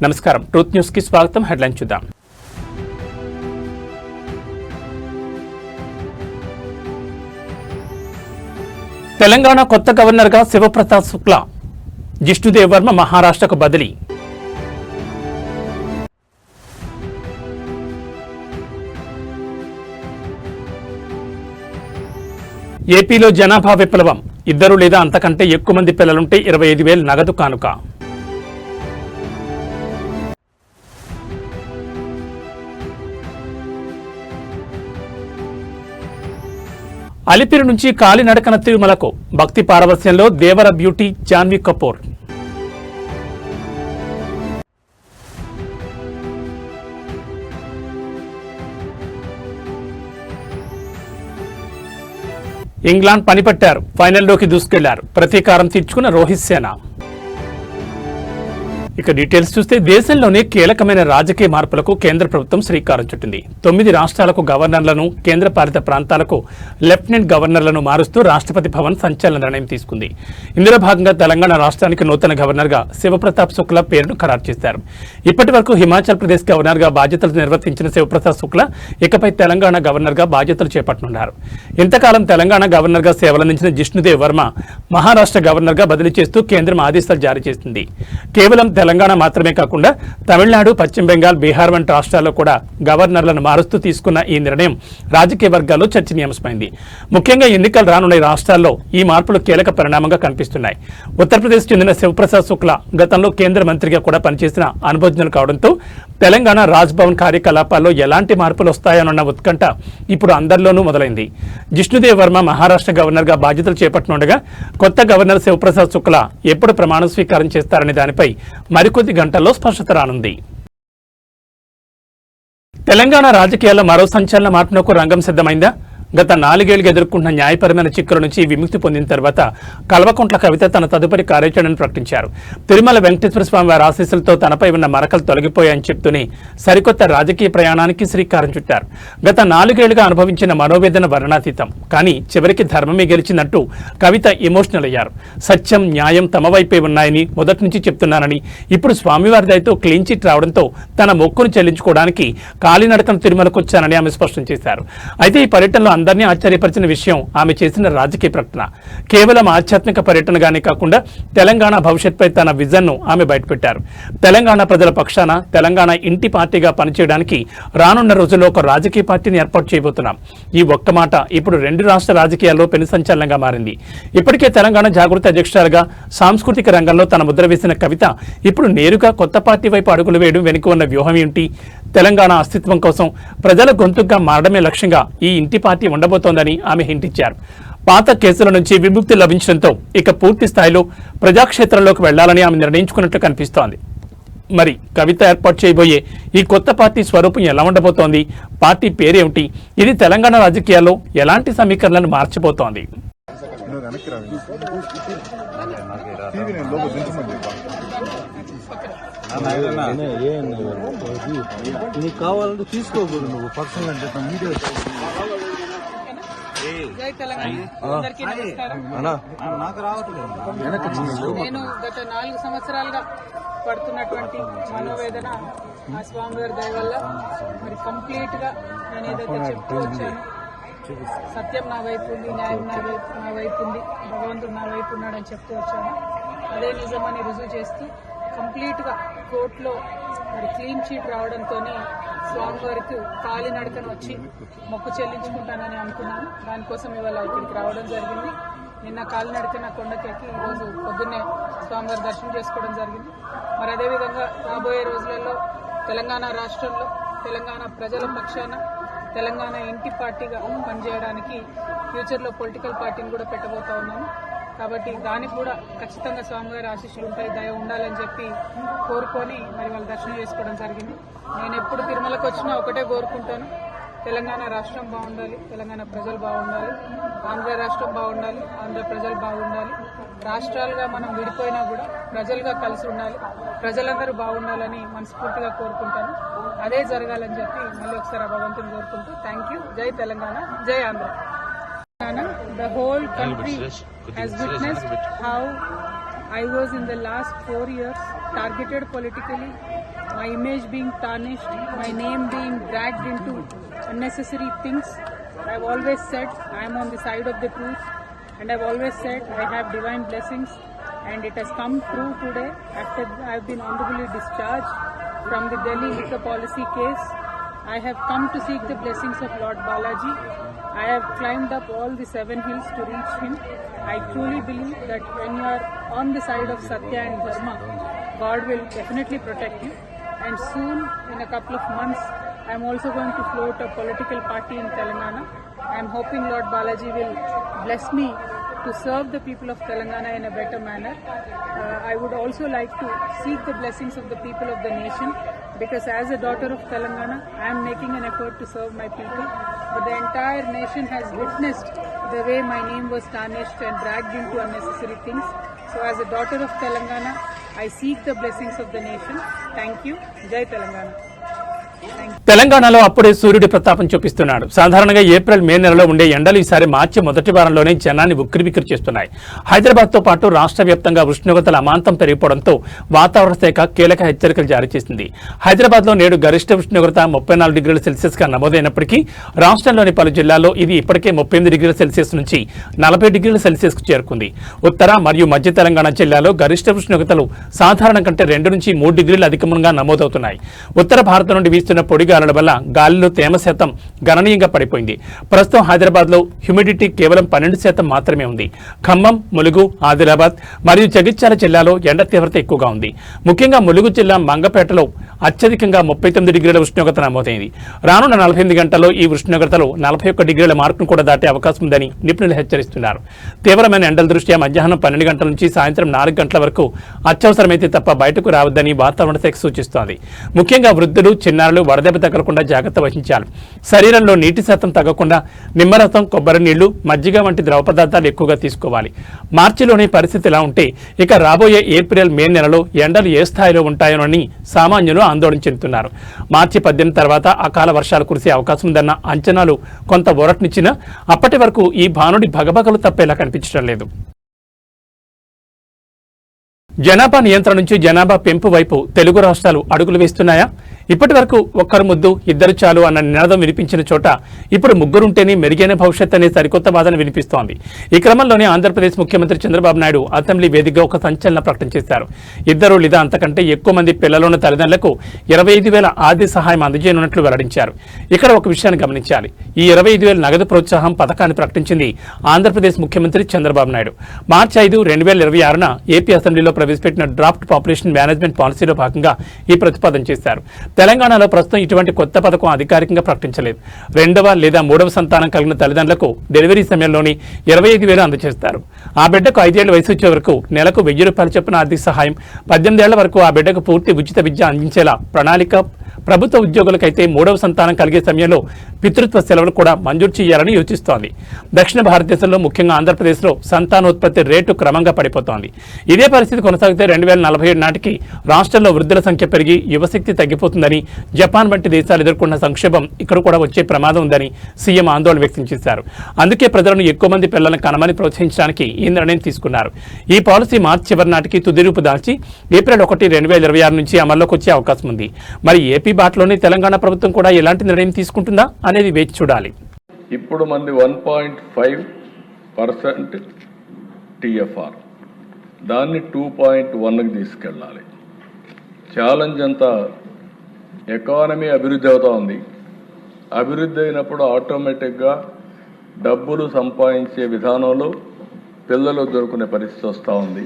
నమస్కారం truth news కి స్వాగతం. హెడ్లైన్ చూద్దాం. తెలంగాణ కొత్త గవర్నర్ గా శివప్రతాప్ శుక్లా, జిష్ణుదేవ్ వర్మ మహారాష్ట్రకు బదిలీ. ఏపీలో జనాభా విప్లవం, ఇద్దరు లేదా అంతకంటే ఎక్కువ మంది పిల్లలుంటే 25,000 నగదు కానుక. అలిపిరి నుంచి కాలినడకన తిరుమలకు, భక్తి పారవస్యంలో దేవర బ్యూటీ జాన్వీ కపూర్. ఇంగ్లాండ్ పనిపట్టారు, ఫైనల్లోకి దూసుకెళ్లారు, ప్రతీకారం తీర్చుకున్న రోహిత్ సేన. ఇక డీటెయిల్స్ చూస్తే దేశంలోనే కీలకమైన రాజకీయ మార్పులకు కేంద్ర ప్రభుత్వం శ్రీకారం చుట్టింది. 9 రాష్ట్రాలకు గవర్నర్లను, కేంద్ర పాలిత ప్రాంతాలకు లెఫ్టినెంట్ గవర్నర్లను మారుస్తూ రాష్ట్రపతి భవన్ సంచలన నిర్ణయం తీసుకుంది. ఇందులో భాగంగా తెలంగాణ రాష్ట్రానికి నూతన గవర్నర్గా శివప్రతాప్ శుక్లా పేరును ఖరారు చేశారు. ఇప్పటి వరకు హిమాచల్ ప్రదేశ్ గవర్నర్గా బాధ్యతలు నిర్వర్తించిన శివప్రతాప్ శుక్లా ఇకపై తెలంగాణ గవర్నర్గా బాధ్యతలు చేపట్టనున్నారు. ఇంతకాలం తెలంగాణ గవర్నర్గా సేవలందించిన జిష్ణుదేవ్ వర్మ మహారాష్ట్ర గవర్నర్గా బదిలీ చేస్తూ కేంద్రం ఆదేశాలు జారీ చేసింది. కేవలం తెలంగాణ మాత్రమే కాకుండా తమిళనాడు, పశ్చిమ బెంగాల్, బీహార్ వంటి రాష్ట్రాల్లో కూడా గవర్నర్లను మారుస్తూ తీసుకున్న ఈ నిర్ణయం రాజకీయ వర్గాల్లో చర్చనీయాంశమైంది. ముఖ్యంగా ఎన్నికలు రానున్న రాష్ట్రాల్లో ఈ మార్పులు కీలక పరిణామంగా కనిపిస్తున్నాయి. ఉత్తరప్రదేశ్ చెందిన శివప్రసాద్ శుక్లా గతంలో కేంద్ర మంత్రిగా కూడా పనిచేసిన అనుభవజ్ఞులు కావడంతో తెలంగాణ రాజ్భవన్ కార్యకలాపాల్లో ఎలాంటి మార్పులు వస్తాయన్న ఉత్కంఠ ఇప్పుడు అందరిలోనూ మొదలైంది. జిష్ణుదేవ్ వర్మ మహారాష్ట్ర గవర్నర్గా బాధ్యతలు చేపట్టనుండగా కొత్త గవర్నర్ శివప్రసాద్ శుక్లా ఎప్పుడు ప్రమాణ స్వీకారం చేస్తారనే దానిపై మరికొద్ది గంటల్లో స్పష్టత రానుంది. తెలంగాణ రాజకీయాల్లో మరో సంచలన మార్పునకు రంగం సిద్ధమైందా? గత 4 ఏళ్లుగా ఎదుర్కొంటున్న న్యాయపరమైన చిక్కుల నుంచి విముక్తి పొందిన తర్వాత కల్వకుంట్ల కవిత తన తదుపరి కార్యాచరణను ప్రకటించారు. తిరుమల వెంకటేశ్వర స్వామి వారి ఆశీస్సులతో తనపై ఉన్న మరకలు తొలగిపోయాయని చెప్తూనే సరికొత్త రాజకీయ ప్రయాణానికి శ్రీకారం చుట్టారు. గత 4 ఏళ్లుగా అనుభవించిన మనోవేదన వర్ణాతీతం, కానీ చివరికి ధర్మమే గెలిచినట్టు కవిత ఎమోషనల్ అయ్యారు. సత్యం, న్యాయం తమ వైపే ఉన్నాయని మొదటి నుంచి చెప్తున్నానని, ఇప్పుడు స్వామివారి దయతో క్లీన్ చిట్ రావడంతో తన మొక్కును చెల్లించుకోవడానికి కాలినడకన తిరుమలకు వచ్చానని ఆమె స్పష్టం చేశారు. అయితే ఈ పర్యటనలో అందరినీ ఆశ్చర్యపరిచిన విషయం ఆమె చేసిన రాజకీయ ప్రకటన. కేవలం ఆధ్యాత్మిక పర్యటనగానే కాకుండా తెలంగాణ భవిష్యత్పై తన విజన్ను ఆమె బయటపెట్టారు. తెలంగాణ ప్రజల పక్షాన తెలంగాణ ఇంటి పార్టీగా పనిచేయడానికి రానున్న రోజుల్లో ఒక రాజకీయ పార్టీని ఏర్పాటు చేయబోతున్నాం. ఈ ఒక్క మాట ఇప్పుడు 2 రాష్ట్ర రాజకీయాల్లో పెను సంచలనంగా మారింది. ఇప్పటికే తెలంగాణ జాగృతి అధ్యక్షురాలుగా సాంస్కృతిక రంగంలో తన ముద్ర వేసిన కవిత ఇప్పుడు నేరుగా కొత్త పార్టీ వైపు అడుగులు వేయడం వెనుక ఉన్న వ్యూహం ఏంటి? తెలంగాణ అస్తిత్వం కోసం ప్రజల గొంతుగా మారడమే లక్ష్యంగా ఈ ఇంటి పార్టీ ఉండబోతోందని ఆమె హింటించారు. పాత కేసుల నుంచి విముక్తి లభించడంతో ఇక పూర్తి స్థాయిలో ప్రజాక్షేత్రంలోకి వెళ్లాలని ఆమె నిర్ణయించుకున్నట్లు కనిపిస్తోంది. మరి కవిత ఏర్పాటు చేయబోయే ఈ కొత్త పార్టీ స్వరూపం ఎలా ఉండబోతోంది? పార్టీ పేరేమిటి? ఇది తెలంగాణ రాజకీయాల్లో ఎలాంటి సమీకరణలను మార్చిపోతోంది? నీకు కావాలంటే తీసుకోకూడదు, నువ్వు పర్సనల్ అంటే మీడియా. నాకు రావట్లేదు. నేను గత 4 సంవత్సరాలుగా పడుతున్నటువంటి మనోవేదన ఆ స్వామివారి దయ వల్ల మరి కంప్లీట్ గా నేను ఏదైతే చెప్తూ వచ్చాను, సత్యం నా వైపు ఉంది, న్యాయం నా వైపు ఉంది, భగవంతుడు నా వైపు ఉన్నాడని చెప్తూ వచ్చాను. అదే నిజమని రుజువు చేస్తూ కంప్లీట్ గా కోర్టులో మరి క్లీన్ చీట్ రావడంతో స్వామివారికి కాలినడకన వచ్చి మొక్కు చెల్లించుకుంటానని అనుకున్నాను. దానికోసం ఇవాళ ఇక్కడికి రావడం జరిగింది. నిన్న కాలినడకన కొండకెక్కి ఈరోజు పొద్దున్నే స్వామివారి దర్శనం చేసుకోవడం జరిగింది. మరి అదేవిధంగా రాబోయే రోజులలో తెలంగాణ రాష్ట్రంలో తెలంగాణ ప్రజల పక్షాన తెలంగాణ ఇంటి పార్టీగా పనిచేయడానికి ఫ్యూచర్లో పొలిటికల్ పార్టీని కూడా పెట్టబోతా ఉన్నాను. కాబట్టి దానికి కూడా ఖచ్చితంగా స్వామివారి ఆశీస్సులు ఉంటాయి, దయ ఉండాలని చెప్పి కోరుకొని మరి వాళ్ళు దర్శనం చేసుకోవడం జరిగింది. నేను ఎప్పుడు తిరుమలకు వచ్చినా ఒకటే కోరుకుంటాను, తెలంగాణ రాష్ట్రం బాగుండాలి, తెలంగాణ ప్రజలు బాగుండాలి, ఆంధ్ర రాష్ట్రం బాగుండాలి, ఆంధ్ర ప్రజలు బాగుండాలి. రాష్ట్రాలుగా మనం విడిపోయినా కూడా ప్రజలుగా కలిసి ఉండాలి, ప్రజలందరూ బాగుండాలని మనస్ఫూర్తిగా కోరుకుంటాను. అదే జరగాలని చెప్పి మళ్ళీ ఒకసారి భగవంతుని కోరుకుంటూ థ్యాంక్ యూ. జై తెలంగాణ, జై Andhra. The whole country has witnessed how I was in the last 4 years targeted politically, my image being tarnished, my name being dragged into unnecessary things. I've always said I am on the side of the truth, and I've always said I have divine blessings, and it has come true today after I've been honorably discharged from the Delhi liquor policy case. I have come to seek the blessings of Lord Balaji. I have climbed up all the 7 hills to reach him. I truly believe that when you are on the side of Satya and Dharma, God will definitely protect you. And soon, in a couple of months, I am also going to float a political party in Telangana. I am hoping Lord Balaji will bless me to serve the people of Telangana in a better manner. I would also like to seek the blessings of the people of the nation, because as a daughter of Telangana, I am making an effort to serve my people. But the entire nation has witnessed the way my name was tarnished and dragged into unnecessary things. So as a daughter of Telangana, I seek the blessings of the nation. Thank you. Jai Telangana. తెలంగాణలో అప్పుడే సూర్యుడి ప్రతాపం చూపిస్తున్నాడు. సాధారణంగా April May నెలలో ఉండే ఎండలు ఈసారి మార్చి మొదటి వారంలోనే జనాన్ని ఉక్కిరిబిక్కిరి చేస్తున్నాయి. హైదరాబాద్తో పాటు రాష్ట్ర వ్యాప్తంగా ఉష్ణోగ్రతలు అమాంతం పెరిగిపోవడంతో వాతావరణ శాఖ కీలక హెచ్చరికలు జారీ చేసింది. హైదరాబాద్లో నేడు గరిష్ట ఉష్ణోగ్రత 34 డిగ్రీల సెల్సియస్గా నమోదైనప్పటికీ రాష్ట్రంలోని పలు జిల్లాల్లో ఇది ఇప్పటికే 38 డిగ్రీల సెల్సియస్ నుంచి 40 డిగ్రీల సెల్సియస్కు చేరుకుంది. ఉత్తర మరియు మధ్య తెలంగాణ జిల్లాలో గరిష్ట ఉష్ణోగ్రతలు సాధారణం కంటే 2 నుంచి 3 డిగ్రీలు అధికంగా నమోదవుతున్నాయి. ఉత్తర భారత నుండి వీస్తున్న పొడిగాలుల వల్ల గాలిలో తేమ శాతం గణనీయంగా పడిపోయింది. ప్రస్తుతం హైదరాబాద్లో హ్యూమిడిటీ కేవలం 12% మాత్రమే ఉంది. ఖమ్మం, ములుగు, ఆదిలాబాద్ మరియు జగిత్యాల జిల్లాలో ఎండ తీవ్రత ఎక్కువగా ఉంది. ముఖ్యంగా ములుగు జిల్లా మంగపేటలో అత్యధికంగా 39 డిగ్రీల ఉష్ణోగ్రత నమోదైంది. రానున్న 48 గంటల్లో ఈ ఉష్ణోగ్రతలు 41 డిగ్రీల మార్కును కూడా దాటే అవకాశం ఉందని నిపుణులు హెచ్చరిస్తున్నారు. తీవ్రమైన ఎండల దృష్ట్యా మధ్యాహ్నం 12 గంటల నుంచి సాయంత్రం 4 గంటల వరకు అత్యవసరమైతే తప్ప బయటకు రావద్దని వాతావరణ శాఖ సూచిస్తోంది. ముఖ్యంగా వృద్ధులు, చిన్నారులు వడదెబ్బ తగలకుండా జాగ్రత్త వహించాలి. శరీరంలో నీటి శాతం తగ్గకుండా నిమ్మరసం, కొబ్బరి నీళ్లు, మజ్జిగ వంటి ద్రవ పదార్థాలు ఎక్కువగా తీసుకోవాలి. మార్చిలోని పరిస్థితి ఇలా ఉంటే ఇక రాబోయే ఏప్రిల్ మే నెలలో ఎండలు ఏ స్థాయిలో ఉంటాయోనని సామాన్యులు ఆందోళన చెందుతున్నారు. మార్చి 18 తర్వాత అకాల వర్షాలు కురిసే అవకాశం ఉందన్న అంచనాలు కొంత ఊరటనిచ్చినా అప్పటి వరకు ఈ భానుడి భగభగలు తప్పేలా కనిపించడం లేదు. జనాభా నియంత్రణ నుంచి జనాభా పెంపు వైపు తెలుగు రాష్ట్రాలు అడుగులు వేస్తున్నాయా? ఇప్పటి వరకు ఒక్కరు ముద్దు ఇద్దరు చాలు అన్న నినాదం వినిపించిన చోట ఇప్పుడు ముగ్గురుంటేనే మెరుగైన భవిష్యత్ అనే సరికొత్త వాదన వినిపిస్తోంది. ఈ క్రమంలోనే ఆంధ్రప్రదేశ్ ముఖ్యమంత్రి చంద్రబాబు నాయుడు అసెంబ్లీ వేదికగా ఒక సంచలన ప్రకటన చేశారు. 2 లేదా అంతకంటే ఎక్కువ మంది పిల్లలున్న తల్లిదండ్రులకు 25,000 ఆర్థిక సహాయం అందజేయనున్నట్లు వెల్లడించారు. ఇక్కడ ఒక విషయాన్ని గమనించాలి. ఈ 25,000 నగదు ప్రోత్సాహం పథకాన్ని ప్రకటించింది ఆంధ్రప్రదేశ్ ముఖ్యమంత్రి చంద్రబాబు నాయుడు. మార్చి 5, 2026న ఏపీ అసెంబ్లీలో ప్రవేశపెట్టిన డ్రాఫ్ట్ పాపులేషన్ మేనేజ్మెంట్ పాలసీలో భాగంగా ఈ ప్రతిపాదన చేశారు. తెలంగాణలో ప్రస్తుతం ఇటువంటి కొత్త పథకం అధికారికంగా ప్రకటించలేదు. 2వ లేదా 3వ సంతానం కలిగిన తల్లిదండ్రులకు డెలివరీ సమయంలోని 25,000 అందజేస్తారు. ఆ బిడ్డకు 5 ఏళ్ల వయసు వచ్చే వరకు నెలకు 1,000 రూపాయలు చొప్పున ఆర్థిక సహాయం, 18 ఏళ్ల వరకు ఆ బిడ్డకు పూర్తి ఉచిత విద్య అందించేలా ప్రణాళిక, ప్రభుత్వ ఉద్యోగులకైతే 3వ సంతానం కలిగే సమయంలో పితృత్వ సెలవులు కూడా మంజూరు చేయాలని యోచిస్తోంది. దక్షిణ భారతదేశంలో ముఖ్యంగా ఆంధ్రప్రదేశ్లో సంతానోత్పత్తి రేటు క్రమంగా పడిపోతోంది. ఇదే పరిస్థితి కొనసాగితే 2047 నాటికి రాష్ట్రంలో వృద్ధుల సంఖ్య పెరిగి యువశక్తి తగ్గిపోతుందని, జపాన్ వంటి దేశాలు ఎదుర్కొన్న సంక్షోభం ఇక్కడ కూడా వచ్చే ప్రమాదం ఉందని సీఎం ఆందోళన వ్యక్తం చేశారు. అందుకే ప్రజలను ఎక్కువ మంది పిల్లలను కనమని ప్రోత్సహించడానికి ఈ నిర్ణయం తీసుకున్నారు. ఈ పాలసీ మార్చి చివరి నాటికి తుది రూపు దాల్చి ఏప్రిల్ 1, 2026 నుంచి అమల్లోకి వచ్చే అవకాశం ఉంది. మరి ఏపీ బాటలోనే తెలంగాణ ప్రభుత్వం కూడా ఎలాంటి నిర్ణయం తీసుకుంటుందా అనేది వేచి చూడాలి. ఇప్పుడు మంది 1.5% TFR దాన్ని 2.1కి తీసుకెళ్ళాలి. ఛాలెంజ్ అంతా ఎకానమీ అభివృద్ధి అవుతా ఉంది. అభివృద్ధి అయినప్పుడు ఆటోమేటిక్గా డబ్బులు సంపాదించే విధానంలో పిల్లలు దొరుకునే పరిస్థితి వస్తూ ఉంది.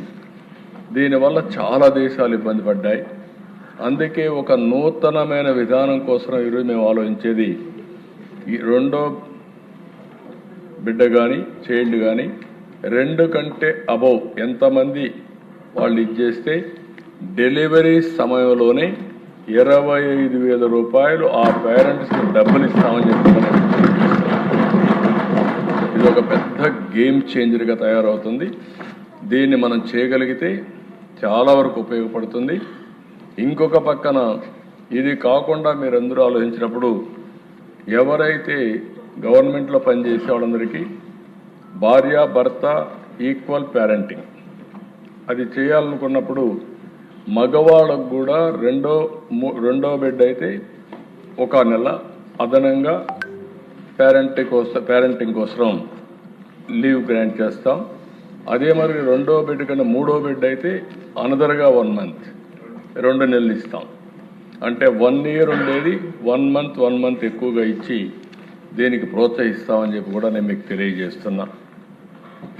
దీనివల్ల చాలా దేశాలు ఇబ్బంది పడ్డాయి. అందుకే ఒక నూతనమైన విధానం కోసం ఈరోజు మేము ఆలోచించేది, ఈ 2వ బిడ్డ కానీ చైల్డ్ కానీ 2 కంటే అబౌవ్ ఎంతమంది వాళ్ళు ఇచ్చేస్తే డెలివరీ సమయంలోనే 25,000 రూపాయలు ఆ పేరెంట్స్కి డబ్బులు ఇస్తామని చెప్తున్నారు. ఇది ఒక పెద్ద గేమ్ చేంజర్గా తయారవుతుంది. దీన్ని మనం చేయగలిగితే చాలా వరకు ఉపయోగపడుతుంది. ఇంకొక పక్కన ఇది కాకుండా మీరందరూ ఆలోచించినప్పుడు ఎవరైతే గవర్నమెంట్లో పనిచేసే వాళ్ళందరికీ భార్య భర్త ఈక్వల్ పేరెంటింగ్ అది చేయాలనుకున్నప్పుడు మగవాళ్ళకు కూడా రెండో బిడ్డ అయితే 1 నెల అదనంగా పేరెంటింగ్ కోసం లీవ్ గ్రాంట్ చేస్తాం. అదే మరి 2వ బిడ్డ కన్నా 3వ బిడ్డ అయితే అనదర్గా 1 మంత్ 2 నెలలు ఇస్తాం. అంటే 1 ఇయర్ ఉండేది 1 మంత్ ఎక్కువగా ఇచ్చి దీనికి ప్రోత్సహిస్తామని చెప్పి కూడా నేను మీకు తెలియజేస్తున్నా.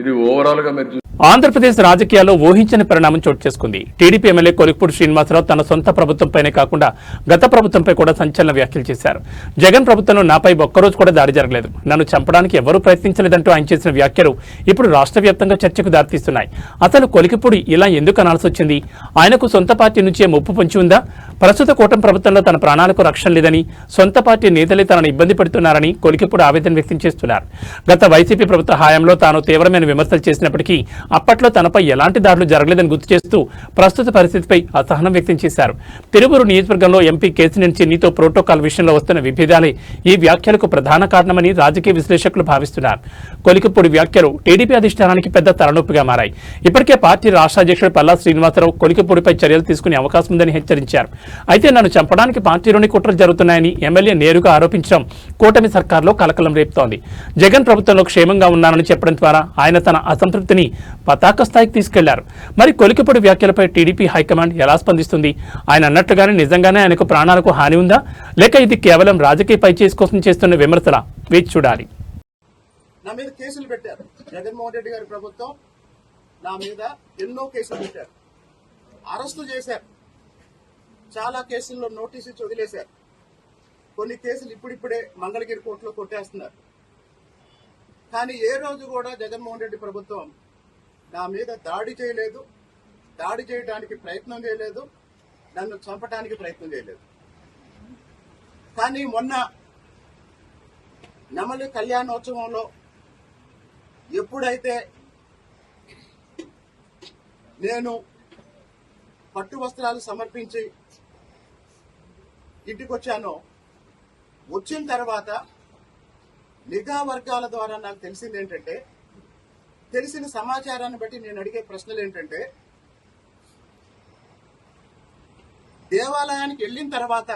ఇది ఓవరాల్గా మీరు ఆంధ్రప్రదేశ్ రాజకీయాల్లో ఊహించని పరిణామం చోటు చేసుకుంది. టీడీపీ ఎమ్మెల్యే కొలిక్పూడి శ్రీనివాసరావు తన సొంత ప్రభుత్వంపైనే కాకుండా గత ప్రభుత్వంపై కూడా సంచలన వ్యాఖ్యలు చేశారు. జగన్ ప్రభుత్వంలో నాపై ఒక్కరోజు కూడా దాడి జరగలేదు, నన్ను చంపడానికి ఎవరూ ప్రయత్నించలేదంటూ ఆయన చేసిన వ్యాఖ్యలు ఇప్పుడు రాష్ట్ర వ్యాప్తంగా చర్చకు దారితీస్తున్నాయి. అసలు కొలిక్పూడి ఇలా ఎందుకు అనాల్సి వచ్చింది? ఆయనకు సొంత పార్టీ నుంచే ముప్పు పొంచి ఉందా? ప్రస్తుత కూటమి ప్రభుత్వంలో తన ప్రాణాలకు రక్షణ లేదని, సొంత పార్టీ నేతలే తనను ఇబ్బంది పెడుతున్నారని కొలిక్పూడి ఆవేదన వ్యక్తం చేస్తున్నారు. గత వైసీపీ ప్రభుత్వ హయాంలో తాను తీవ్రమైన విమర్శలు చేసినప్పటికీ అప్పట్లో తనపై ఎలాంటి దాడులు జరగలేదని గుర్తు చేస్తూ ప్రస్తుత పరిస్థితిపై అసహనం వ్యక్తం చేశారు. తిరువూరు నియోజకవర్గంలో ఎంపీ కేసినేని చిన్నితో ప్రోటోకాల్ విషయంలో వస్తున్న విభేదాలే ఈ వ్యాఖ్యలకు ప్రధాన కారణమని రాజకీయ విశ్లేషకులు భావిస్తున్నారు. కొలిక్పూడి వ్యాఖ్యలు టీడీపీ అధిష్టానానికి పెద్ద తలనొప్పిగా మారాయి. ఇప్పటికే పార్టీ రాష్ట్ర అధ్యక్షుడు పల్లా శ్రీనివాసరావు కొలిక్పూడిపై చర్యలు తీసుకునే అవకాశం ఉందని హెచ్చరించారు. అయితే నన్ను చంపడానికి పార్టీలోని కుట్రలు జరుగుతున్నాయని ఎమ్మెల్యే నేరుగా ఆరోపించడం కూటమి సర్కార్లో కలకలం రేపుతోంది. జగన్ ప్రభుత్వంలో క్షేమంగా ఉన్నానని చెప్పడం ద్వారా ఆయన తన అసంతృప్తిని పతాక స్థాయికి తీసుకెళ్లారు. మరి కొలిక్పూడి వ్యాఖ్యలపై టీడీపీ హైకమాండ్ ఎలా స్పందిస్తుంది? ఆయన అన్నట్టుగానే నిజంగానే ఆయనకు ప్రాణాలకు హాని ఉందా, లేక ఇది కేవలం రాజకీయ పైచేసి కోసం చేస్తున్న విమర్శల? వేచి చూడాలి. నా మీద కేసులు పెట్టారు. జగన్మోహన్ రెడ్డి గారి ప్రభుత్వం నా మీద ఎన్నో కేసులు పెట్టారు, అరెస్టు చేశారు, చాలా కేసుల్లో నోటీసు ఇచ్చి వదిలేశారు. కొన్ని కేసులు ఇప్పుడిప్పుడే మంగళగిరి కోర్టులో కొట్టేస్తున్నారు. కానీ ఏ రోజు కూడా జగన్మోహన్ రెడ్డి ప్రభుత్వం నా మీద దాడి చేయలేదు, దాడి చేయడానికి ప్రయత్నం చేయలేదు, నన్ను చంపడానికి ప్రయత్నం చేయలేదు. కానీ మొన్న నెమలి కళ్యాణోత్సవంలో ఎప్పుడైతే నేను పట్టు వస్త్రాలు సమర్పించి ఇంటికి వచ్చానో, వచ్చిన తర్వాత నిఘా వర్గాల ద్వారా నాకు తెలిసింది ఏంటంటే, తెలిసిన సమాచారాన్ని బట్టి నేను అడిగే ప్రశ్నలు ఏంటంటే, దేవాలయానికి వెళ్ళిన తర్వాత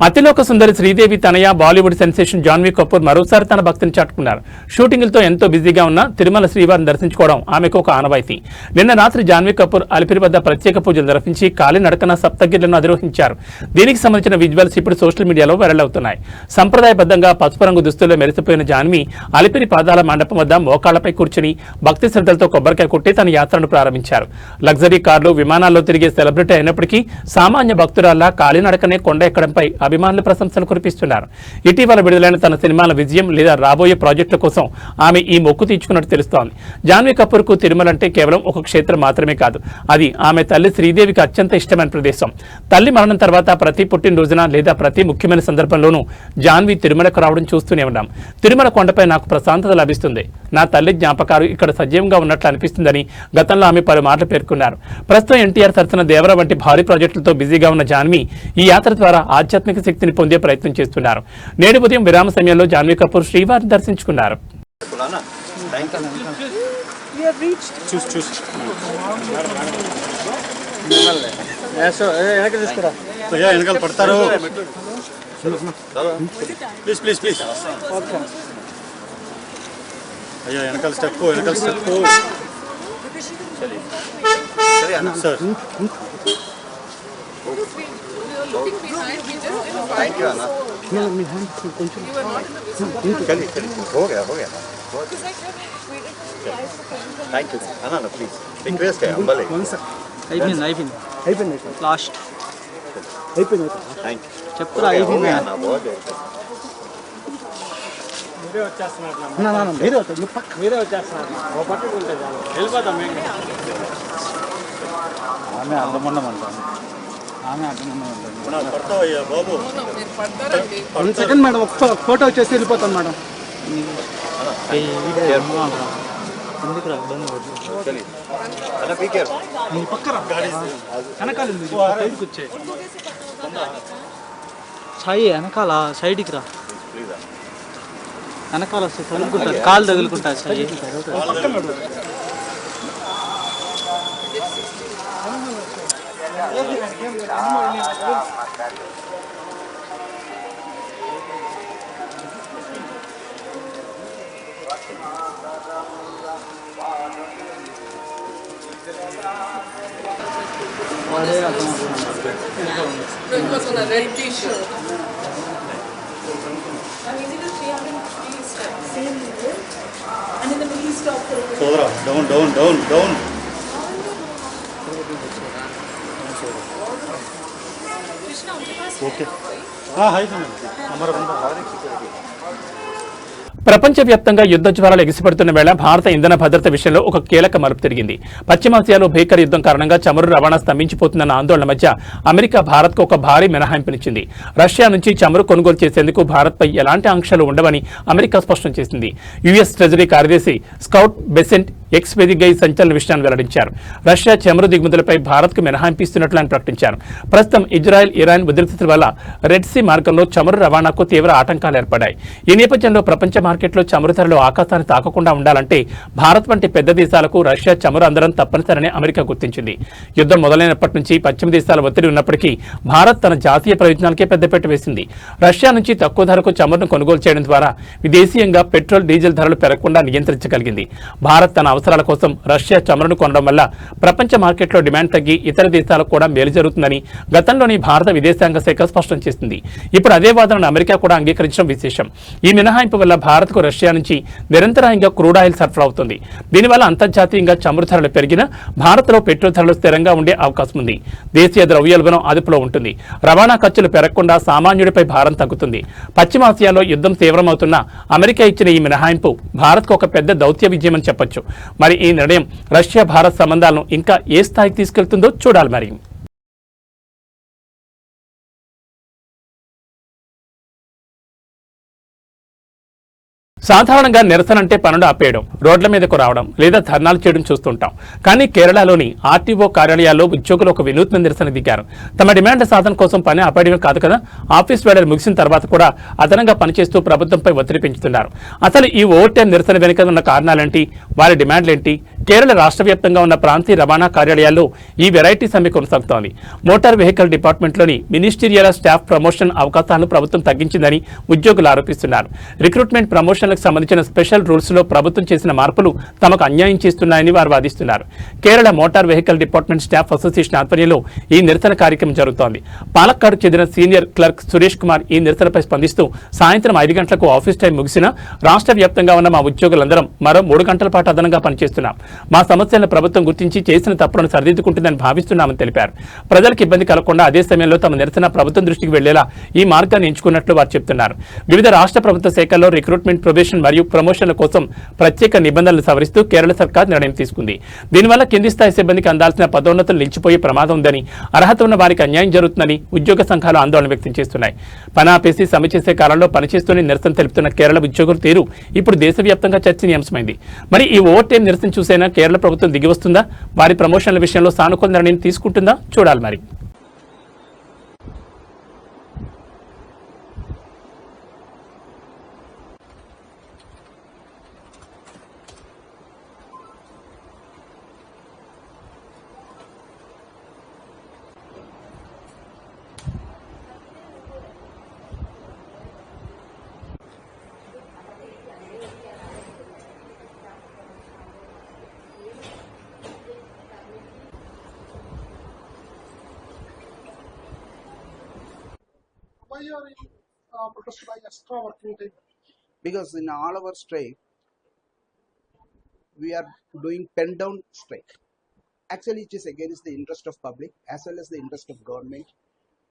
అతిలోక సుందరి శ్రీదేవి తనయ బాలీవుడ్ సెన్సేషన్ జాన్వీ కపూర్ మరోసారి తన భక్తిని చాటుకున్నారు. షూటింగులతో ఎంతో బిజీగా ఉన్న తిరుమల శ్రీవారిని దర్శించుకోవడం ఆమెకు ఒక ఆనవాయితీ. నిన్న రాత్రి జాన్వీ కపూర్ అలిపిరి వద్ద ప్రత్యేక పూజలు నిర్వహించి కాలినడకన సప్తగిరులను అధిరోహించారు. దీనికి సంబంధించిన విజువల్స్ ఇప్పుడు సోషల్ మీడియాలో వైరల్ అవుతున్నాయి. సంప్రదాయబద్ధంగా పసుపు రంగు దుస్తుల్లో మెరిసిపోయిన జాన్వీ అలిపిరి పాదాల మండపం వద్ద మోకాళ్లపై కూర్చుని భక్తి శ్రద్ధలతో కొబ్బరికాయ కొట్టి తన యాత్రను ప్రారంభించారు. లగ్జరీ కార్లు, విమానాల్లో తిరిగే సెలబ్రిటీ అయినప్పటికీ సామాన్య భక్తురాల్లా కాలినడకనే కొండ ఎక్కడంపై అభిమానులు ప్రశంసలు కురిపిస్తున్నారు. ఇటీవల విడుదలైన తన సినిమాల విజయం లేదా రాబోయే ప్రాజెక్టుల కోసం ఆమె ఈ మొక్కు తీర్చుకున్నట్టు తెలుస్తోంది. జాన్వీ కపూర్ కు తిరుమల అంటే కేవలం ఒక క్షేత్రం మాత్రమే కాదు, అది ఆమె తల్లి శ్రీదేవికి అత్యంత ఇష్టమైన ప్రదేశం. తల్లి మరణం తర్వాత ప్రతి పుట్టినరోజున లేదా ప్రతి ముఖ్యమైన సందర్భంలోనూ జాన్వీ తిరుమలకు రావడం చూస్తూనే ఉన్నాం. తిరుమల కొండపై నాకు ప్రశాంతత లభిస్తుంది, నా తల్లి జ్ఞాపకాలు ఇక్కడ సజీవంగా ఉన్నట్లు అనిపిస్తుందని గతంలో ఆమె పలుమార్లు పేర్కొన్నారు. ప్రస్తుతం ఎన్టీఆర్ సరసన దేవర వంటి భారీ ప్రాజెక్టులతో బిజీగా ఉన్న జాన్వీ ఈ యాత్ర ద్వారా ఆధ్యాత్మిక శక్తిని పొందే ప్రయత్నం చేస్తున్నారు. నేడు ఉదయం విరామ సమయంలో జాన్వీ కపూర్ శ్రీవారిని దర్శించుకున్నారు. అయ్యో వెనకాల స్టెప్ సార్. थैंक यू अन्ना. हो गया thank you Anna please request है अंबले అయిపోయింది లాస్ట్ అయిపోయింది. థ్యాంక్ యూ చెప్తురా అయిపోయింది అన్న. మీరే వచ్చేస్తున్నారు, మీరే వచ్చేస్తున్నారు. ఓ పట్టుకుంటే వెళ్ళిపోతాం మేము. ఆమె అర్థమన్నమంటాను, ఆమె అర్థమన్నమంటాను. పడతావయ్యా బాబు. 1 సెకండ్ మేడం, ఒక ఫోటో వచ్చేసి వెళ్ళిపోతాను మేడం. ఎందుకు ఇబ్బంది పడుతుంది పక్కన వెనకాల వచ్చే సాయి వెనకాల సైడ్కి రా. వెనకాల వస్తే తగులుకుంటారు, కాలు తగులుకుంటారు Sai. It was on a red t-shirt. And is it a 350 steps? Same road. And in the middle stop for సోదరా డౌన్ Krishna, ఓకే హాయ్ అమర ప్రపంచవ్యాప్తంగా యుద్ధ జ్వాలలు ఎగిసిపడుతున్న వేళ భారత ఇంధన భద్రత విషయంలో ఒక కీలక మలుపు తిరిగింది. పశ్చిమాసియాలో భీకర యుద్ధం కారణంగా చమురు రవాణా స్తంభించిపోతుందన్న ఆందోళన మధ్య అమెరికా భారత్కు ఒక భారీ మినహాయింపునిచ్చింది. రష్యా నుంచి చమురు కొనుగోలు చేసేందుకు భారత్పై ఎలాంటి ఆంక్షలు ఉండవని అమెరికా స్పష్టం చేసింది. యుఎస్ ట్రెజరీ కార్యదర్శి స్కౌట్ బెసెంట్ ఎక్స్ వేదికగా ఈ సంచలన విషయాన్ని వెల్లడించారు. రష్యా చమురు దిగుమతులపై భారత్కు మినహాయింపు ఇస్తున్నట్లు ఆయన ప్రకటించారు. ప్రస్తుతం ఇజ్రాయెల్, ఇరాన్ ఉద్రిక్తతల వల్ల రెడ్ సీ మార్గంలో చమురు రవాణాకు తీవ్ర ఆటంకాలు ఏర్పడ్డాయి. ఈ నేపథ్యంలో ప్రపంచ మార్కెట్లో చమురు ధరలు ఆకాశాన్ని తాకకుండా ఉండాలంటే భారత్ వంటి పెద్ద దేశాలకు రష్యా చమురు అందరం తప్పనిసరని అమెరికా గుర్తించింది. యుద్ధం మొదలైనప్పటి నుంచి పశ్చిమ దేశాల ఒత్తిడి ఉన్నప్పటికీ భారత్ తన జాతీయ ప్రయోజనాలకే పెద్దపీట వేసింది. రష్యా నుంచి తక్కువ ధరకు చమురును కొనుగోలు చేయడం ద్వారా విదేశీయంగా పెట్రోల్, డీజిల్ ధరలు పెరగకుండా నియంత్రించగలిగింది. భారత్ తన అవసరాల కోసం రష్యా చమురును కొనడం వల్ల ప్రపంచ మార్కెట్లో డిమాండ్ తగ్గి ఇతర దేశాలకు కూడా మేలు జరుగుతుందని గతంలోని భారత విదేశాంగ శాఖ స్పష్టం చేసింది. ఇప్పుడు అదే వాదనను అమెరికా కూడా అంగీకరించడం విశేషం. ఈ మినహాయింపు వల్ల భారత్కు రష్యా నుంచి నిరంతరాయంగా క్రూడ్ ఆయిల్ సరఫరా అవుతుంది. దీనివల్ల అంతర్జాతీయంగా చమురు ధరలు పెరిగినా భారత్లో పెట్రోల్ ధరలు స్థిరంగా ఉండే అవకాశం ఉంది. దేశీయ ద్రవ్యోల్బణం అదుపులో ఉంటుంది. రవాణా ఖర్చులు పెరగకుండా సామాన్యుడిపై భారం తగ్గుతుంది. పశ్చిమాసియాలో యుద్ధం తీవ్రమవుతున్నా అమెరికా ఇచ్చిన ఈ మినహాయింపు భారత్కు ఒక పెద్ద దౌత్య విజయమని చెప్పొచ్చు. మరి ఈ నిర్ణయం రష్యా భారత్ సంబంధాలను ఇంకా ఏ స్థాయికి తీసుకెళ్తుందో చూడాలి. మరి సాధారణంగా నిరసన అంటే పనులు ఆపేయడం, రోడ్ల మీదకు రావడం లేదా ధర్నాలు చేయడం చూస్తుంటాం. కానీ కేరళలోని ఆర్టీఓ కార్యాలయాల్లో ఉద్యోగులు ఒక వినూత్న నిరసన దిగారు. తమ డిమాండ్ సాధన కోసం పని ఆపేయడమే కాదు కదా, ఆఫీస్ వేళలు ముగిసిన తర్వాత కూడా అదనంగా పనిచేస్తూ ప్రభుత్వంపై ఒత్తిడి పెంచుతున్నారు. అసలు ఈ ఓవర్ టైం నిరసన వెనుక ఉన్న కారణాలేంటి, వారి డిమాండ్లేంటి? కేరళ రాష్ట్ర వ్యాప్తంగా ఉన్న ప్రాంతీయ రవాణా కార్యాలయాల్లో ఈ వెరైటీ సమ్మె కొనసాగుతోంది. మోటార్ వెహికల్ డిపార్ట్మెంట్లోని మినిస్టీరియల్ స్టాఫ్ ప్రమోషన్ అవకాశాలను ప్రభుత్వం తగ్గించిందని ఉద్యోగులు ఆరోపిస్తున్నారు. రిక్రూట్మెంట్ ప్రమోషన్లకు సంబంధించిన స్పెషల్ రూల్స్ లో ప్రభుత్వం చేసిన మార్పులు తమకు అన్యాయం చేస్తున్నాయని వారు వాదిస్తున్నారు. Kerala motor vehicle department staff association ఆధ్వర్యంలో ఈ నిరసన కార్యక్రమం జరుగుతోంది. పాలక్కాడ్కు చెందిన సీనియర్ క్లర్క్ సురేష్ కుమార్ ఈ నిరసనపై స్పందిస్తూ సాయంత్రం 5 గంటలకు ఆఫీస్ టైం ముగిసినా రాష్ట్ర వ్యాప్తంగా ఉన్న మా ఉద్యోగులందరం మరో 3 గంటల పాటు అదనంగా పనిచేస్తున్నాం. మా సమస్యలను ప్రభుత్వం గుర్తించి చేసిన తప్పులను సరిదిద్దుకుంటుందని భావిస్తున్నామని తెలిపారు. ప్రజలకు ఇబ్బంది కలగకుండా అదే సమయంలో తమ నిరసన ప్రభుత్వం దృష్టికి వెళ్లేలా ఈ మార్గాన్ని ఎంచుకున్నట్లు వారు చెబుతున్నారు. వివిధ రాష్ట్ర ప్రభుత్వ శాఖల్లో రిక్రూట్మెంట్, ప్రొబేషన్ మరియు ప్రమోషన్ల కోసం ప్రత్యేక నిబంధనలు సవరిస్తూ కేరళ సర్కార్ నిర్ణయం తీసుకుంది. దీనివల్ల కింది స్థాయి సిబ్బందికి అందాల్సిన పదోన్నతులు నిలిచిపోయే ప్రమాదం ఉందని, అర్హత ఉన్న వారికి అన్యాయం జరుగుతుందని ఉద్యోగ సంఘాలు ఆందోళన వ్యక్తం చేస్తున్నాయి. పని ఆపేసి సమ్మె చేసే కాలంలో పనిచేస్తూనే నిరసన తెలుపుతున్న కేరళ ఉద్యోగుల తీరు ఇప్పుడు దేశవ్యాప్తంగా చర్చనీయాంశమైంది. మరి ఈ ఓవర్ టైం నిరసన చూసైనా కేరళ ప్రభుత్వం దిగి వస్తుందా, వారి ప్రమోషన్ల విషయంలో సానుకూల నిర్ణయం తీసుకుంటుందా చూడాలి. మరి Why are you protesting by extra working time? Because in all our strike, we are doing pen down strike. Actually, it is against the interest of public as well as the interest of government,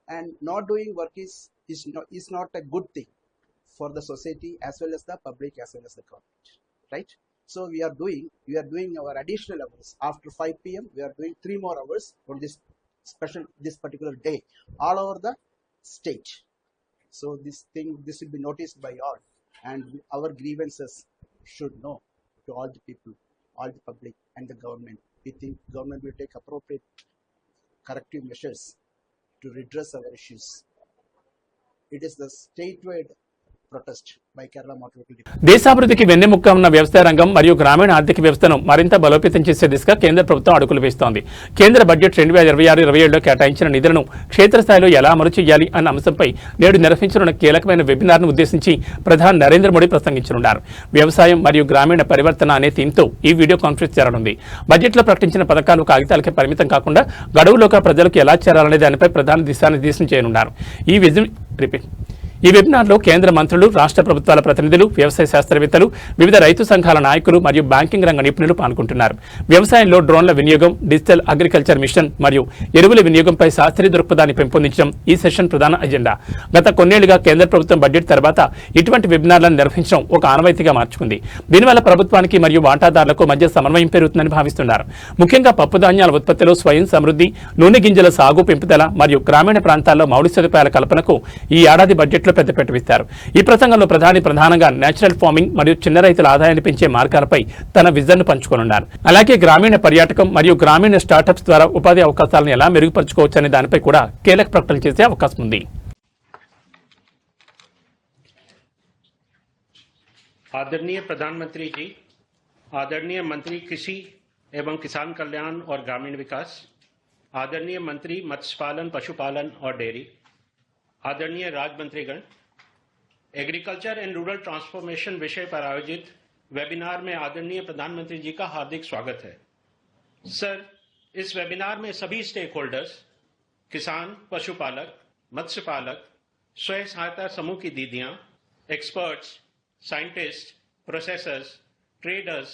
and not doing work is not a good thing for the society as well as the public as well as the government, right? So we are doing our additional hours after 5 p.m. We are doing 3 more hours on this particular day all over the state. So this will be noticed by all, and our grievances should know to all the people, all the public and the government. We think government will take appropriate corrective measures to redress our issues. It is the statewide protest by Kerala Motor Vehicle Department. దేశాభివృద్ధికి వెన్నెముక్క ఉన్న వ్యవసాయ రంగం మరియు గ్రామీణ ఆర్థిక వ్యవస్థను మరింత బలోపేతం చేసే దిశగా కేంద్ర ప్రభుత్వం అడుగులు వేస్తోంది. కేంద్ర బడ్జెట్ 2026-27లో కేటాయించిన నిధులను క్షేత్రస్థాయిలో ఎలా అమలు చేయాలి అన్న అంశంపై నేడు నిర్వహించనున్న కీలకమైన వెబినార్ను ఉద్దేశించి ప్రధాని నరేంద్ర మోడీ ప్రసంగించనున్నారు. వ్యవసాయం మరియు గ్రామీణ పరివర్తన అనే థీమ్తో ఈ వీడియో కాన్ఫరెన్స్ జరగనుంది. బడ్జెట్లో ప్రకటించిన పథకాలు కాగితాలకే పరిమితం కాకుండా గడువులోగా ప్రజలకు ఎలా చేరాలనే దానిపై ప్రధాని దిశానిర్దేశం చేయనున్నారు. ఈ వెబినార్లో కేంద్ర మంత్రులు, రాష్ట్ర ప్రభుత్వాల ప్రతినిధులు, వ్యవసాయ శాస్త్రవేత్తలు, వివిధ రైతు సంఘాల నాయకులు మరియు బ్యాంకింగ్ రంగ నిపుణులు పాల్గొంటున్నారు. వ్యవసాయంలో డ్రోన్ల వినియోగం, డిజిటల్ అగ్రికల్చర్ మిషన్ మరియు ఎరువుల వినియోగంపై శాస్త్రీయ దృక్పథాన్ని పెంపొందించడం ఈ సెషన్ ప్రధాన అజెండా. గత కొన్నేళ్లుగా కేంద్ర ప్రభుత్వం బడ్జెట్ తర్వాత ఇటువంటి వెబినార్లను నిర్వహించడం ఒక ఆనవాయితీగా మార్చుకుంది. దీనివల్ల ప్రభుత్వానికి మరియు వాటాదారులకు మధ్య సమన్వయం పెరుగుతుందని భావిస్తున్నారు. ముఖ్యంగా పప్పు ధాన్యాల ఉత్పత్తిలో స్వయం సమృద్ధి, నూనె గింజల సాగు పెంపుదల మరియు గ్రామీణ ప్రాంతాల్లో మౌలిక సదుపాయాల కల్పనకు ఈ ఏడాది బడ్జెట్ పెద్దపీట వేస్తారు. ఈ ప్రసంగంలో ప్రధానంగా నేచురల్ ఫార్మింగ్ మరియు చిన్న రైతుల ఆదాయాన్ని పెంచే మార్గాలపై తన విజన్ పంచుకోనున్నారు. అలాగే గ్రామీణ పర్యాటకం మరియు గ్రామీణ స్టార్టప్స్ ద్వారా ఉపాధి అవకాశాలను ఎలా మెరుగుపరచుకోవచ్చు అనే దానిపై కూడా కీలక ప్రకటనలు చేసే అవకాశం ఉంది. आदरणीय प्रधानमंत्री जी, आदरणीय मंत्री कृषि एवं किसान कल्याण और ग्रामीण विकास, आदरणीय मंत्री मत्स्य पालन, पशुपालन और डेयरी, आदरणीय राज्य मंत्रीगण, एग्रीकल्चर एंड रूरल ट्रांसफॉर्मेशन विषय पर आयोजित वेबिनार में आदरणीय प्रधानमंत्री जी का हार्दिक स्वागत है। सर, इस वेबिनार में सभी स्टेक होल्डर्स, किसान, पशुपालक, मत्स्य पालक, स्वयं सहायता समूह की दीदियां, experts, scientist, processors, traders,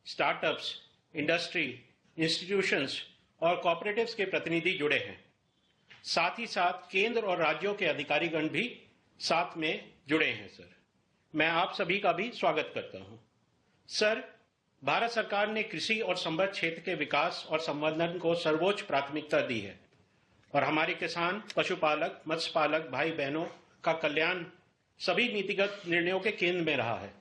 startups, industry, institutions और कोऑपरेटिव्स के प्रतिनिधि जुड़े हैं। साथ ही साथ केंद्र और राज्यों के अधिकारीगण भी साथ में जुड़े हैं। सर, मैं आप सभी का भी स्वागत करता हूं। सर, भारत सरकार ने कृषि और संबद्ध क्षेत्र के विकास और संवर्धन को सर्वोच्च प्राथमिकता दी है और हमारे किसान, पशुपालक, मत्स्य पालक भाई बहनों का कल्याण सभी नीतिगत निर्णयों के केंद्र में रहा है।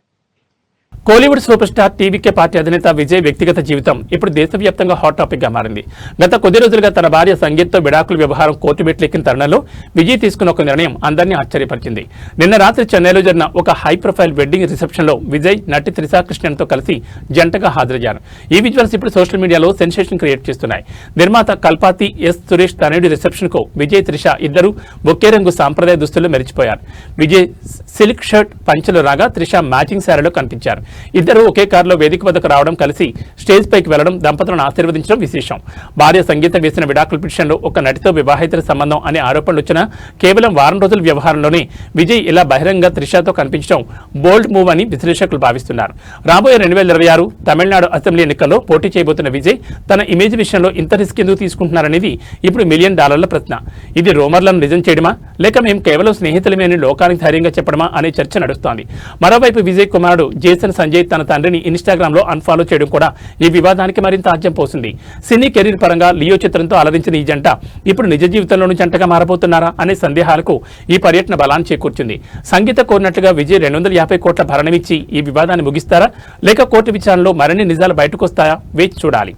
Kollywood super star TVK party అధినేత విజయ్ వ్యక్తిగత జీవితం ఇప్పుడు దేశవ్యాప్తంగా హాట్ టాపిక్ గా మారింది. గత కొద్ది రోజులుగా తన భార్య సంగీత్తో విడాకుల వ్యవహారం కోర్టు మెట్లెక్కిన తరుణంలో విజయ్ తీసుకున్న ఒక నిర్ణయం అందరినీ ఆశ్చర్యపరిచింది. నిన్న రాత్రి చెన్నైలో జరిగిన ఒక హై ప్రొఫైల్ వెడ్డింగ్ రిసెప్షన్ లో విజయ్ నటి త్రిషా కృష్ణన్తో కలిసి జంటగా హాజరయ్యారు. ఈ విజువల్స్ ఇప్పుడు సోషల్ మీడియాలో సెన్సేషన్ క్రియేట్ చేస్తున్నాయి. నిర్మాత కల్పాతి ఎస్ సురేష్ తనయుడి రిసెప్షన్ కు విజయ్, త్రిష ఇద్దరు ఒకే రంగు సాంప్రదాయ దుస్తుల్లో మెరిచిపోయారు. విజయ్ సిల్క్ షర్ట్ పంచెలు రాగా త్రిష మ్యాచింగ్ శారీలో కనిపించారు. ఇద్దరు ఒకే కారులో వేదిక వద్దకు రావడం, కలిసి స్టేజ్ పైకి వెళ్లడం, దంపతులను ఆశీర్వదించడం విశేషం. భార్య సంగీత వేసిన విడాకుల పిటిషన్లో ఒక నటితో వివాహేతర సంబంధం అనే ఆరోపణలు వచ్చినా కేవలం వారం రోజుల వ్యవహారంలోనే విజయ్ ఇలా బహిరంగ త్రిషతో కనిపించడం బోల్డ్ మూవ్ అని విశ్లేషకులు భావిస్తున్నారు. రాబోయే 2026 తమిళనాడు అసెంబ్లీ ఎన్నికల్లో పోటీ చేయబోతున్న విజయ్ తన ఇమేజ్ విషయంలో ఇంత రిస్క్ ఎందుకు తీసుకుంటున్నారనేది ఇప్పుడు $1 మిలియన్ ప్రశ్న. ఇది రూమర్లను నిజం చేయడమా, లేక మేము కేవలం స్నేహితులమే అని లోకానికి ధైర్యంగా చెప్పడమా అనే చర్చ నడుస్తోంది. మరోవైపు విజయ్ కుమారుడు జేసన్ సంజయ్ తన తండ్రిని ఇన్స్టాగ్రామ్ లో అన్ఫాలో చేయడం కూడా ఈ వివాదానికి మరింత ఆజ్యం పోసింది. సినీ కెరీర్ పరంగా లియో చిత్రంతో అలరించిన ఈ జంట ఇప్పుడు నిజ జీవితంలోనూ జంటగా మారబోతున్నారా అనే సందేహాలకు ఈ పర్యటన బలాన్ని చేకూర్చింది. సంగీత కోరినట్లుగా విజయ్ 250 కోట్ల భరణమిచ్చి ఈ వివాదాన్ని ముగిస్తారా, లేక కోర్టు విచారణలో మరిన్ని నిజాలు బయటకు వస్తాయా వేచి చూడాలి.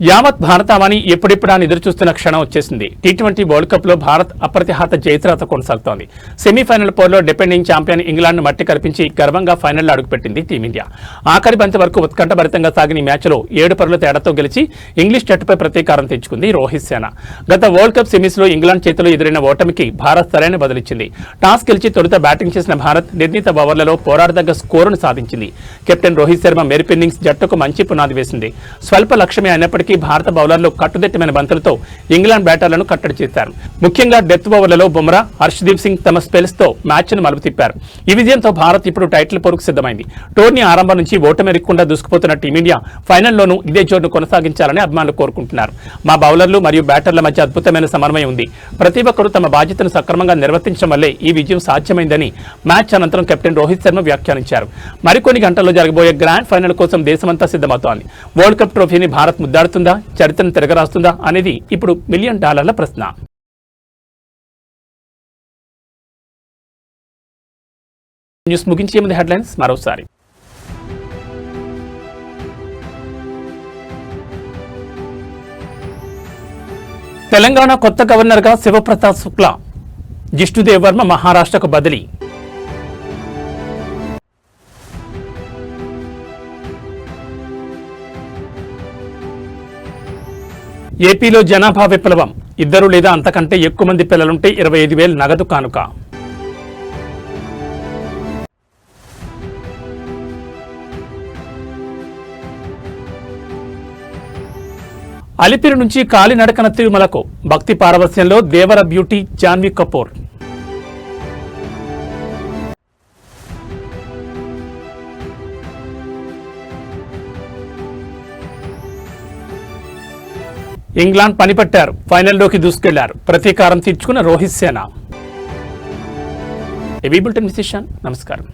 యావత్ భారతావని ఎప్పుడెప్పుడా ఎదురుచూస్తున్న క్షణం వచ్చేసింది. T20 వరల్డ్ కప్ లో భారత్ అప్రతిహత జయత్రాత కొనసాగుతోంది. సెమీఫైనల్ పోర్లో డిపెండింగ్ ఛాంపియన్ ఇంగ్లాండ్ మట్టి కల్పించి గర్వంగా ఫైనల్లో అడుగుపెట్టింది టీమిండియా. ఆఖరి బంతి వరకు ఉత్కంఠభరితంగా సాగిన ఈ మ్యాచ్లో 7 పరుగుల తేడాతో గెలిచి ఇంగ్లీష్ జట్టుపై ప్రతీకారం తెచ్చుకుంది రోహిత్ సేన. గత వరల్డ్ కప్ సెమీస్ లో ఇంగ్లాండ్ చేతిలో ఎదురైన ఓటమికి భారత్ సరైన బదులిచ్చింది. టాస్ గెలిచి తొలుత బ్యాటింగ్ చేసిన భారత్ నిర్ణీత ఓవర్లలో పోరాడదగ్గ స్కోరును సాధించింది. కెప్టెన్ రోహిత్ శర్మ మెరుపు ఇన్నింగ్స్ జట్టుకు మంచి పునాది వేసింది. స్వల్ప లక్ష్యమే అయినప్పటికీ భారత బౌలర్లు కట్టుదిట్టమైన బంతులతో ఇంగ్లాండ్ బ్యాటర్లను కట్టడి చేశారు. ముఖ్యంగా డెత్ ఓవర్లలో బుమ్రా, హర్షదీప్ సింగ్ తమ స్పెల్స్ తో మ్యాచ్ ను మలుపు తిప్పారు. ఈ విజయంతో భారత్ ఇప్పుడు టైటిల్ పోరుకు సిద్ధమైంది. టోర్నీ ఆరంభం నుంచి ఓటమెరగకుండా దూసుకుపోతున్న టీమిండియా ఫైనల్లోనూ ఇదే జోరును కొనసాగించాలని అభిమానులు కోరుకుంటున్నారు. మా బౌలర్లు మరియు బ్యాటర్ల మధ్య అద్భుతమైన సమన్వయం ఉంది. ప్రతి ఒక్కరూ తమ బాధ్యతను సక్రమంగా నిర్వర్తించడం వల్లే ఈ విజయం సాధ్యమైందని మ్యాచ్ అనంతరం కెప్టెన్ రోహిత్ శర్మ వ్యాఖ్యానించారు. మరికొన్ని గంటల్లో జరగబోయే గ్రాండ్ ఫైనల్ కోసం దేశమంతా సిద్ధమవుతోంది. వరల్డ్ కప్ ట్రోఫీని భారత్ ముద్దాడుతుందా, చరిత్రను తిరగరాస్తుందా అనేది ఇప్పుడు $1 మిలియన్ ప్రశ్న. న్యూస్ ముగించే ముందు హెడ్లైన్స్ మరోసారి. తెలంగాణ కొత్త గవర్నర్గా శివప్రతాప్ శుక్లా, జిష్ణుదేవ్ వర్మ మహారాష్ట్రకు బదిలీ. ఏపీలో జనాభా విప్లవం, 2 లేదా అంతకంటే ఎక్కువ మంది పిల్లలుంటే 25,000 నగదు కానుక. అలిపిరి నుంచి కాలినడకన తిరుమలకు, భక్తి పారవస్యంలో దేవర బ్యూటీ జాన్వీ కపూర్. ఇంగ్లాండ్ పనిపట్టారు, ఫైనల్లోకి దూసుకెళ్లారు, ప్రతీకారం తీర్చుకున్న రోహిత్ సేన. ఏబీ బులెటిన్ విశేషాలు. నమస్కారం.